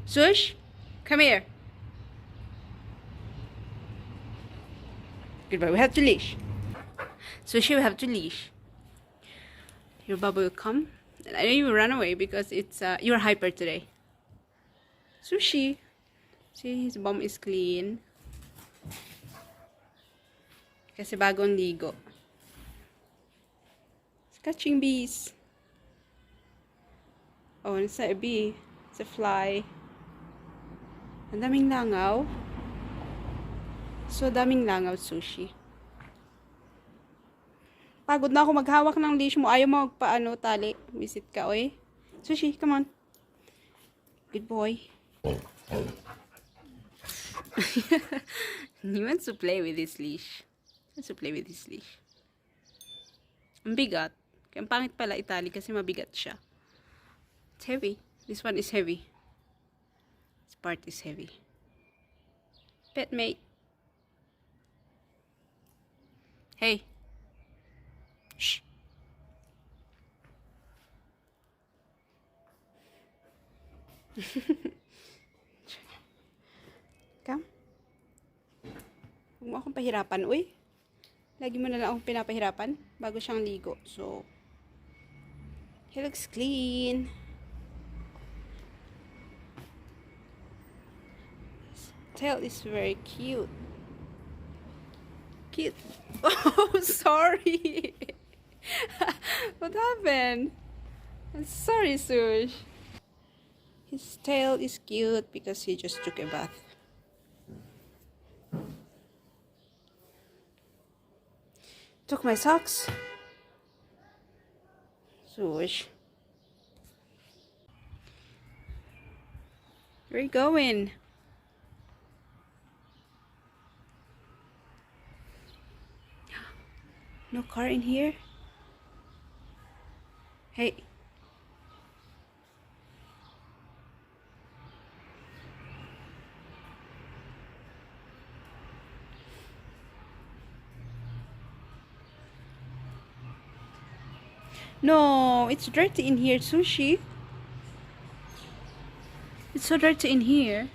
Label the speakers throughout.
Speaker 1: Sush, come here. Goodbye. We have to leash. Sushi, we have to leash. Your bubble will come. And I know you will run away because it's you're hyper today. Sushi. See, his bum is clean. Kasi bagong ligo. It's catching bees. Oh, it's not a bee. It's a fly. Ang daming langaw. So, daming langaw, Sushi. Pagod na ako maghawak ng leash mo. Ayaw mo magpaano, tali. Visit ka, oy. Sushi, come on. Good boy. He wants to play with his leash. He wants to play with his leash. Ang bigat. Kaya ang pangit pala itali kasi mabigat siya. It's heavy. This one is heavy. This part is heavy. Pet mate. Hey. Shh. Come. Huwag mo akong pahirapan, uy. Lagi mo na lang akong pinapahirapan bago siyang ligo. So, he looks clean. His tail is very cute. Cute. Oh, sorry. What happened? I'm sorry, Sush. His tail is cute because he just took a bath. Took my socks. Sush. Where are you going? No car in here? Hey. No, it's dirty in here, Sushi. It's so dirty in here.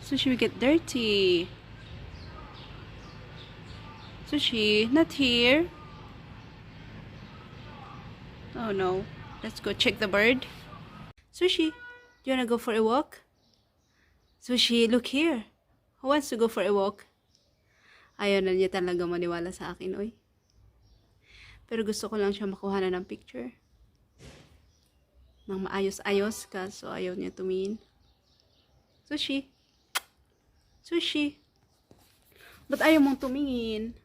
Speaker 1: Sushi will get dirty. Sushi, not here. Oh no. Let's go check the bird. Sushi, do you wanna go for a walk? Sushi, look here. Who wants to go for a walk? Ayaw na niya talaga maniwala sa akin, oy. Pero gusto ko lang siya makuha na ng picture. Nang maayos-ayos ka, so ayaw niya tumingin. Sushi. Sushi. Ba't ayaw mong tumingin?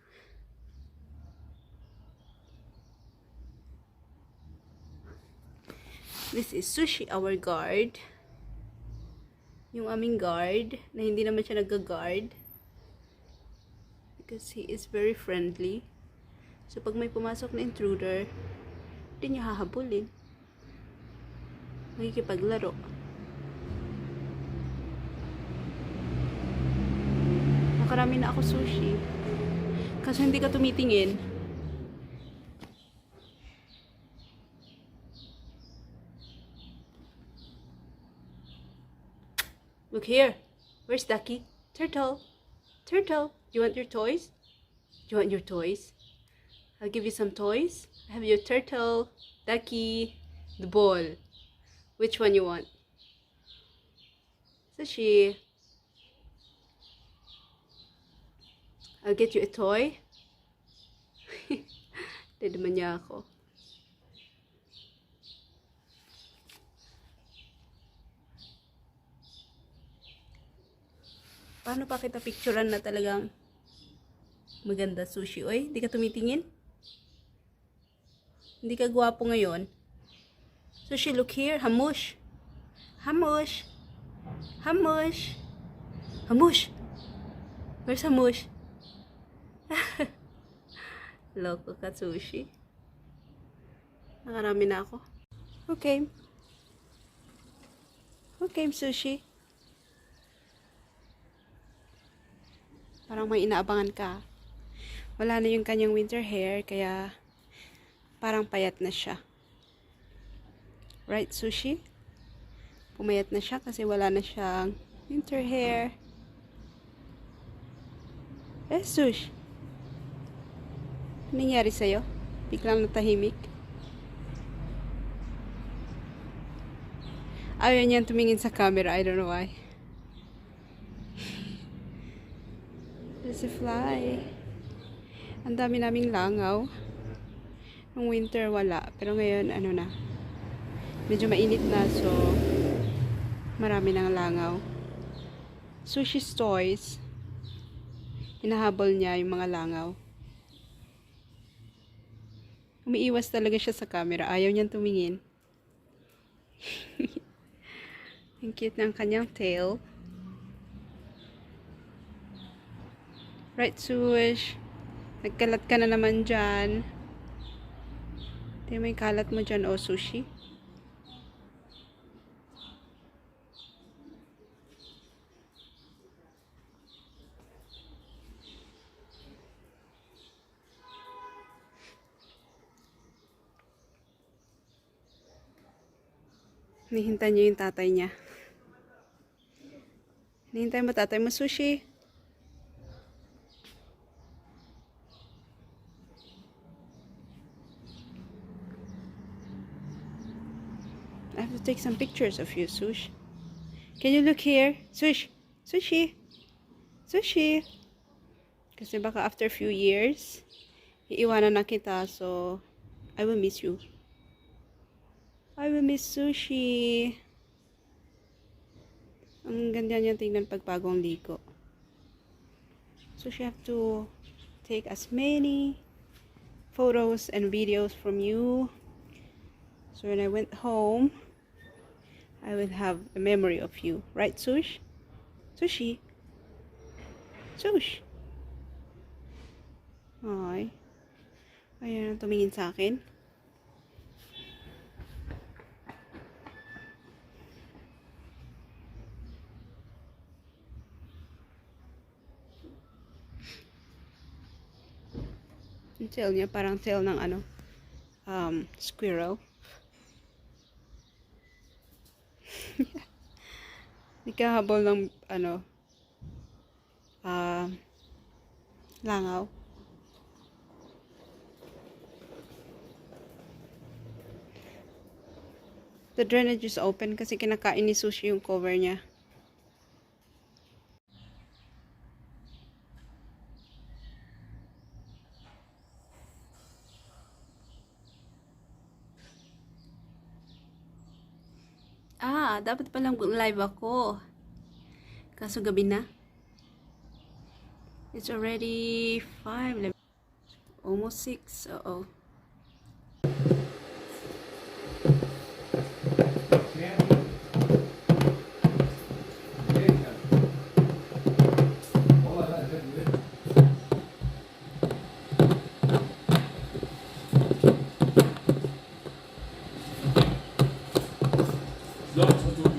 Speaker 1: This is Sushi, our guard. Yung aming guard, na hindi naman siya nag-guard. Because he is very friendly. So, pag may pumasok na intruder, hindi niya hahabulin. Makikipaglaro. Nakarami na ako, Sushi. Kasi hindi ka tumitingin. Look here. Where's Ducky? Turtle. Turtle. You want your toys? You want your toys? I'll give you some toys. I have your turtle, Ducky, the ball. Which one you want? Sushi. I'll get you a toy. Dedeman niya ako. Paano pa kita picturean na talagang maganda, Sushi? Oy, hindi ka tumitingin? Hindi ka gwapo ngayon? Sushi, look here. Hamush. Hamush. Hamush. Hamush. Where's Hamush? Loko ka, Sushi. Nakarami na ako. Okay. Okay, Sushi. Parang may inaabangan ka. Wala na yung kanyang winter hair, kaya parang payat na siya. Right, Sushi? Pumayat na siya kasi wala na siyang winter hair. Sush! Anong nangyari sa'yo? Biglang natahimik? Ayaw niyan tumingin sa camera. I don't know why. There's a fly. Ang dami naming langaw. Nung winter wala. Pero ngayon ano na. Medyo mainit na so marami ng langaw. Sushi's toys. Hinahabol niya yung mga langaw. Umiiwas talaga siya sa camera. Ayaw niyang tumingin. Ang cute ng kanyang tail. Right, Sush? Nagkalat ka na naman dyan. Tingnan mo yung kalat mo dyan, oh, Sushi. Hinihintay niyo yung tatay niya. Hinihintay mo tatay mo, Sushi. I have to take some pictures of you, Sush. Can you look here? Sush! Sushi! Sushi! Kasi baka after a few years, iiwanan na kita, so I will miss you. I will miss Sushi. Ang ganda niya tingnan pag bagong ligo. So she have to take as many photos and videos from you. So when I went home, I will have a memory of you. Right, Sush? Sushi? Sush? Ay. Ayan, tumingin sa akin. Yung tail niya, parang tail ng ano, squirrel. Nagkahabol ng, ano, langaw. The drainage is open kasi kinakain ni Sushi yung cover niya. Dapat palang live ako. Kaso gabi na. It's already 5, almost 6. Uh-oh.
Speaker 2: Lots of